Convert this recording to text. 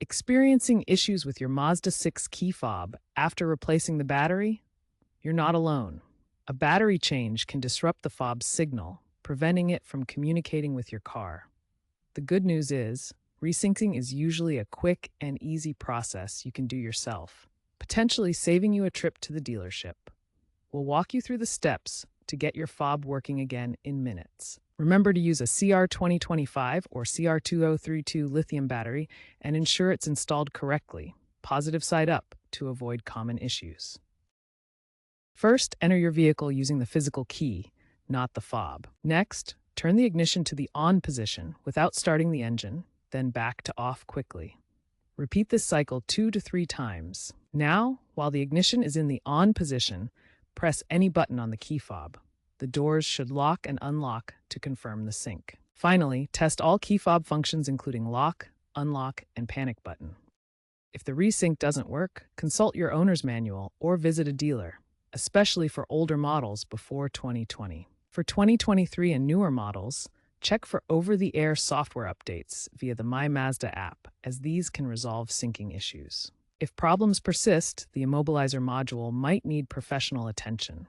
Experiencing issues with your Mazda 6 key fob after replacing the battery? You're not alone. A battery change can disrupt the fob's signal, preventing it from communicating with your car. The good news is, resyncing is usually a quick and easy process you can do yourself, potentially saving you a trip to the dealership. We'll walk you through the steps to get your fob working again in minutes. Remember to use a CR2025 or CR2032 lithium battery and ensure it's installed correctly, positive side up, to avoid common issues. First, enter your vehicle using the physical key, not the fob. Next, turn the ignition to the on position without starting the engine, then back to off quickly. Repeat this cycle 2 to 3 times. Now, while the ignition is in the on position, press any button on the key fob. The doors should lock and unlock to confirm the sync. Finally, test all key fob functions including lock, unlock, and panic button. If the resync doesn't work, consult your owner's manual or visit a dealer, especially for older models before 2020. For 2023 and newer models, check for over-the-air software updates via the My Mazda app, as these can resolve syncing issues. If problems persist, the immobilizer module might need professional attention.